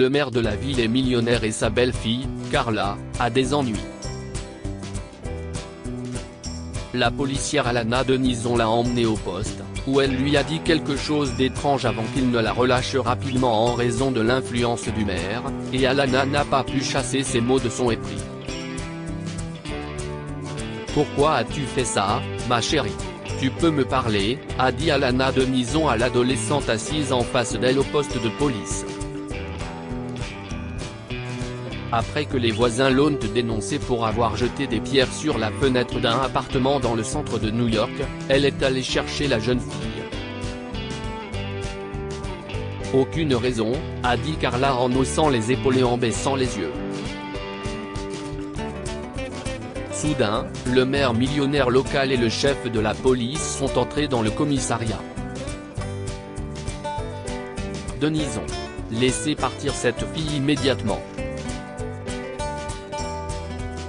le maire de la ville est millionnaire et sa belle-fille, Carla, a des ennuis. La policière Alana Denison l'a emmenée au poste, où elle lui a dit quelque chose d'étrange avant qu'il ne la relâche rapidement en raison de l'influence du maire, et Alana n'a pas pu chasser ces mots de son esprit. « Pourquoi as-tu fait ça, ma chérie ? Tu peux me parler ?» a dit Alana Denison à l'adolescente assise en face d'elle au poste de police. Après que les voisins l'ont dénoncée pour avoir jeté des pierres sur la fenêtre d'un appartement dans le centre de New York, elle est allée chercher la jeune fille. Aucune raison, a dit Carla en haussant les épaules et en baissant les yeux. Soudain, le maire millionnaire local et le chef de la police sont entrés dans le commissariat. Denison. Laissez partir cette fille immédiatement.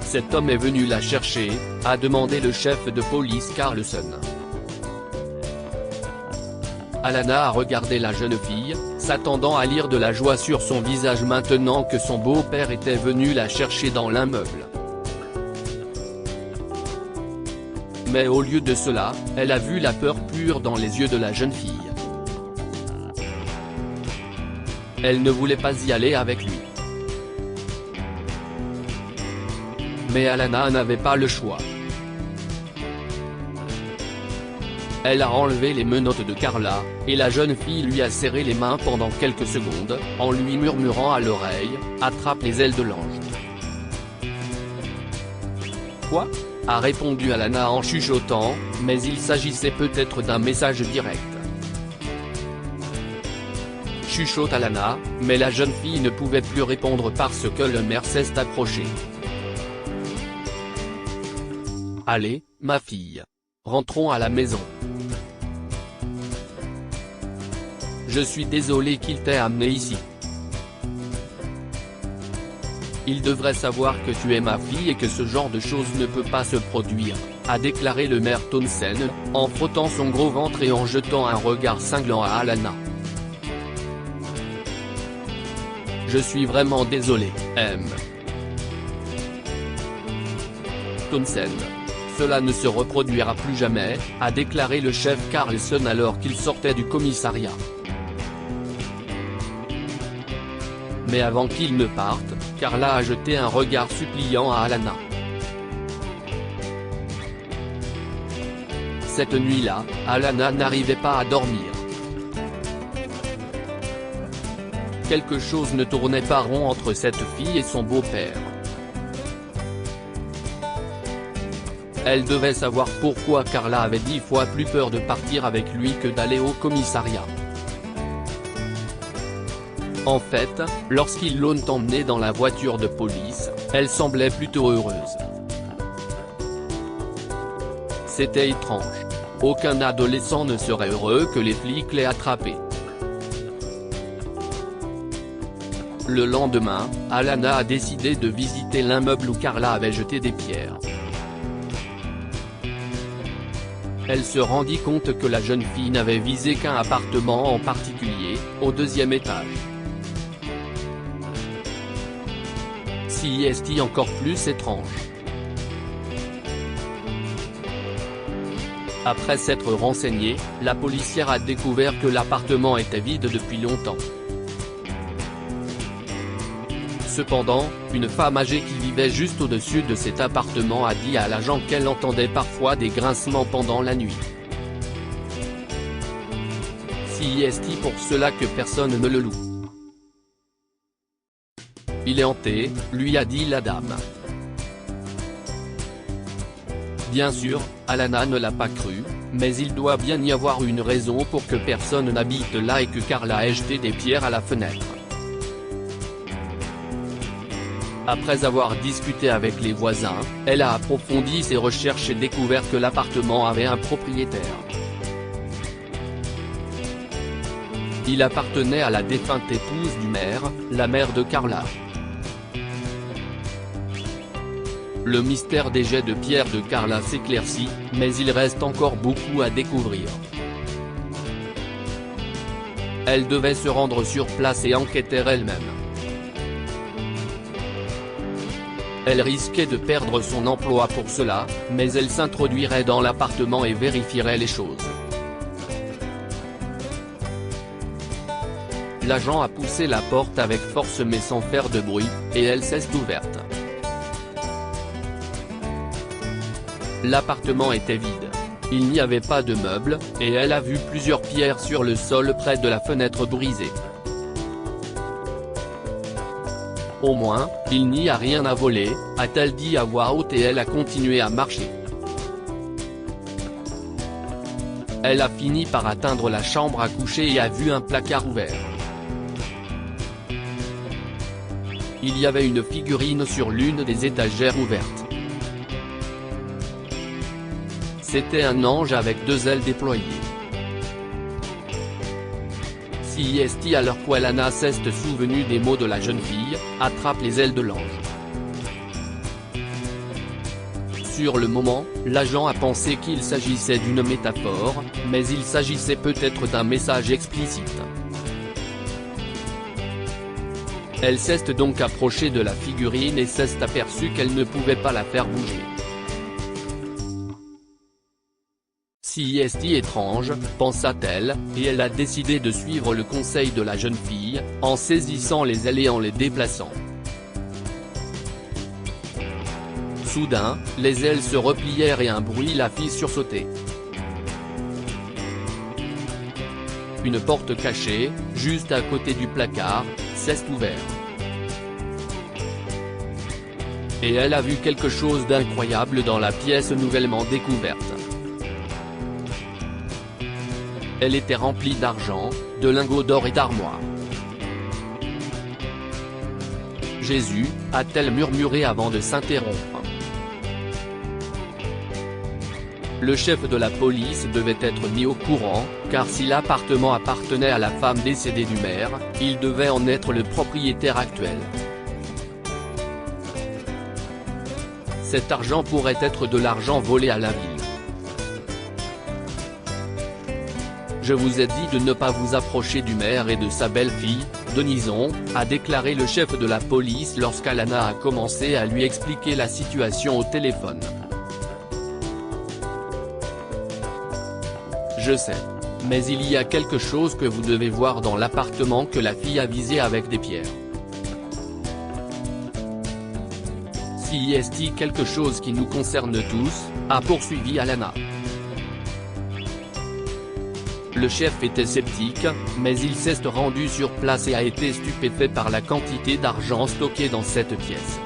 Cet homme est venu la chercher, a demandé le chef de police Carlson. Alana a regardé la jeune fille, s'attendant à lire de la joie sur son visage maintenant que son beau-père était venu la chercher dans l'immeuble. Mais au lieu de cela, elle a vu la peur pure dans les yeux de la jeune fille. Elle ne voulait pas y aller avec lui. Mais Alana n'avait pas le choix. Elle a enlevé les menottes de Carla, et la jeune fille lui a serré les mains pendant quelques secondes, en lui murmurant à l'oreille, « Attrape les ailes de l'ange ». « Quoi ?» a répondu Alana en chuchotant, mais il s'agissait peut-être d'un message direct. Chuchote Alana, mais la jeune fille ne pouvait plus répondre parce que le maire s'est approché. « Allez, ma fille. Rentrons à la maison. Je suis désolé qu'il t'ait amené ici. Il devrait savoir que tu es ma fille et que ce genre de choses ne peut pas se produire, » a déclaré le maire Townsend, en frottant son gros ventre et en jetant un regard cinglant à Alana. « Je suis vraiment désolé, M. Townsend. Cela ne se reproduira plus jamais, » a déclaré le chef Carlson alors qu'il sortait du commissariat. Mais avant qu'il ne parte, Carla a jeté un regard suppliant à Alana. Cette nuit-là, Alana n'arrivait pas à dormir. Quelque chose ne tournait pas rond entre cette fille et son beau-père. Elle devait savoir pourquoi Carla avait 10 fois plus peur de partir avec lui que d'aller au commissariat. En fait, lorsqu'ils l'ont emmenée dans la voiture de police, elle semblait plutôt heureuse. C'était étrange. Aucun adolescent ne serait heureux que les flics l'aient attrapé. Le lendemain, Alana a décidé de visiter l'immeuble où Carla avait jeté des pierres. Elle se rendit compte que la jeune fille n'avait visé qu'un appartement en particulier, au 2e étage. C'est encore plus étrange. Après s'être renseignée, la policière a découvert que l'appartement était vide depuis longtemps. Cependant, une femme âgée qui vivait juste au-dessus de cet appartement a dit à l'agent qu'elle entendait parfois des grincements pendant la nuit. C'est pour cela que personne ne le loue. Il est hanté, lui a dit la dame. Bien sûr, Alana ne l'a pas cru, mais il doit bien y avoir une raison pour que personne n'habite là et que Carla ait jeté des pierres à la fenêtre. Après avoir discuté avec les voisins, elle a approfondi ses recherches et découvert que l'appartement avait un propriétaire. Il appartenait à la défunte épouse du maire, la mère de Carla. Le mystère des jets de pierre de Carla s'éclaircit, mais il reste encore beaucoup à découvrir. Elle devait se rendre sur place et enquêter elle-même. Elle risquait de perdre son emploi pour cela, mais elle s'introduirait dans l'appartement et vérifierait les choses. L'agent a poussé la porte avec force mais sans faire de bruit, et elle s'est ouverte. L'appartement était vide. Il n'y avait pas de meubles, et elle a vu plusieurs pierres sur le sol près de la fenêtre brisée. Au moins, il n'y a rien à voler, a-t-elle dit à voix haute et elle a continué à marcher. Elle a fini par atteindre la chambre à coucher et a vu un placard ouvert. Il y avait une figurine sur l'une des étagères ouvertes. C'était un ange avec 2 ailes déployées. CIST alors qu'Alana s'est souvenu des mots de la jeune fille, attrape les ailes de l'ange. Sur le moment, l'agent a pensé qu'il s'agissait d'une métaphore, mais il s'agissait peut-être d'un message explicite. Elle s'est donc approchée de la figurine et s'est aperçue qu'elle ne pouvait pas la faire bouger. CIST étrange, pensa-t-elle, et elle a décidé de suivre le conseil de la jeune fille, en saisissant les ailes et en les déplaçant. Soudain, les ailes se replièrent et un bruit la fit sursauter. Une porte cachée, juste à côté du placard, s'est ouverte. Et elle a vu quelque chose d'incroyable dans la pièce nouvellement découverte. Elle était remplie d'argent, de lingots d'or et d'armoires. Jésus, a-t-elle murmuré avant de s'interrompre. Le chef de la police devait être mis au courant, car si l'appartement appartenait à la femme décédée du maire, il devait en être le propriétaire actuel. Cet argent pourrait être de l'argent volé à la ville. Je vous ai dit de ne pas vous approcher du maire et de sa belle-fille, Denison, a déclaré le chef de la police lorsqu'Alana a commencé à lui expliquer la situation au téléphone. Je sais. Mais il y a quelque chose que vous devez voir dans l'appartement que la fille a visé avec des pierres. CIST quelque chose qui nous concerne tous, a poursuivi Alana. Le chef était sceptique, mais il s'est rendu sur place et a été stupéfait par la quantité d'argent stocké dans cette pièce.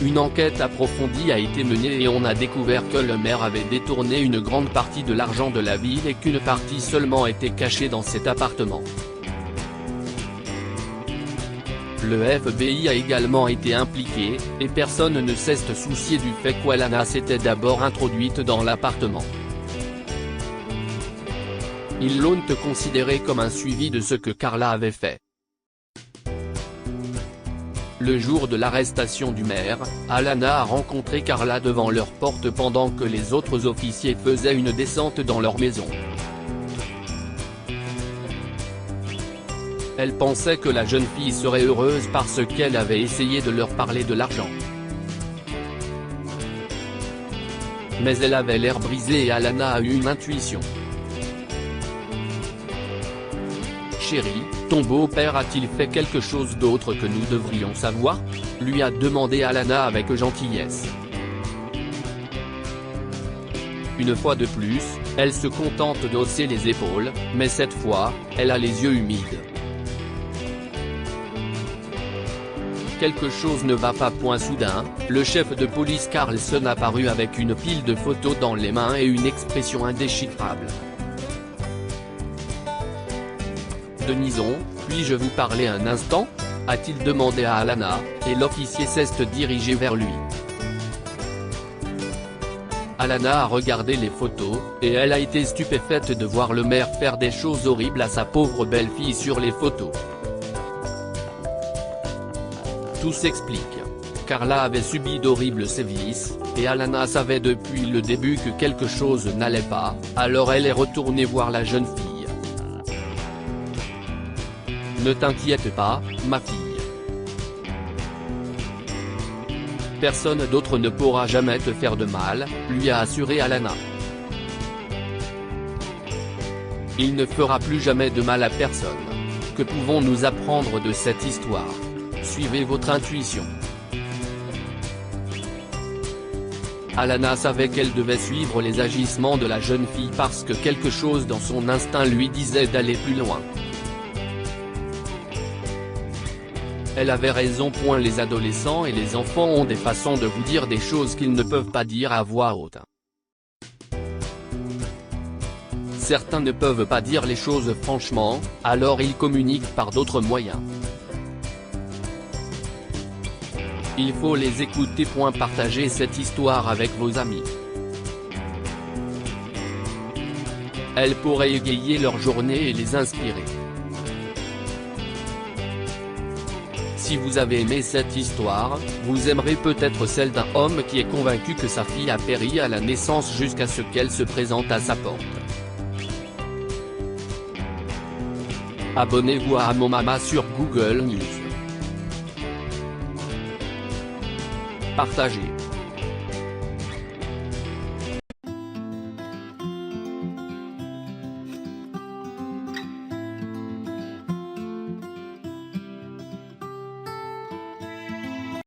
Une enquête approfondie a été menée et on a découvert que le maire avait détourné une grande partie de l'argent de la ville et qu'une partie seulement était cachée dans cet appartement. Le FBI a également été impliqué, et personne ne s'est soucié du fait qu'Alana s'était d'abord introduite dans l'appartement. Ils l'ont considéré comme un suivi de ce que Carla avait fait. Le jour de l'arrestation du maire, Alana a rencontré Carla devant leur porte pendant que les autres officiers faisaient une descente dans leur maison. Elle pensait que la jeune fille serait heureuse parce qu'elle avait essayé de leur parler de l'argent. Mais elle avait l'air brisée et Alana a eu une intuition. Chérie, ton beau-père a-t-il fait quelque chose d'autre que nous devrions savoir ? lui a demandé Alana avec gentillesse. Une fois de plus, elle se contente d'hausser les épaules, mais cette fois, elle a les yeux humides. Quelque chose ne va pas. Soudain, le chef de police Carlson apparut avec une pile de photos dans les mains et une expression indéchiffrable. Denison, puis-je vous parler un instant ? a-t-il demandé à Alana, et l'officier s'est dirigé vers lui. Alana a regardé les photos, et elle a été stupéfaite de voir le maire faire des choses horribles à sa pauvre belle-fille sur les photos. Tout s'explique. Carla avait subi d'horribles sévices, et Alana savait depuis le début que quelque chose n'allait pas, alors elle est retournée voir la jeune fille. Ne t'inquiète pas, ma fille. Personne d'autre ne pourra jamais te faire de mal, lui a assuré Alana. Il ne fera plus jamais de mal à personne. Que pouvons-nous apprendre de cette histoire? Suivez votre intuition. Alana savait qu'elle devait suivre les agissements de la jeune fille parce que quelque chose dans son instinct lui disait d'aller plus loin. Elle avait raison. Les adolescents et les enfants ont des façons de vous dire des choses qu'ils ne peuvent pas dire à voix haute. Certains ne peuvent pas dire les choses franchement, alors ils communiquent par d'autres moyens. Il faut les écouter. Partagez cette histoire avec vos amis. Elle pourrait égayer leur journée et les inspirer. Si vous avez aimé cette histoire, vous aimerez peut-être celle d'un homme qui est convaincu que sa fille a péri à la naissance jusqu'à ce qu'elle se présente à sa porte. Abonnez-vous à Mon Mama sur Google News. Partagez.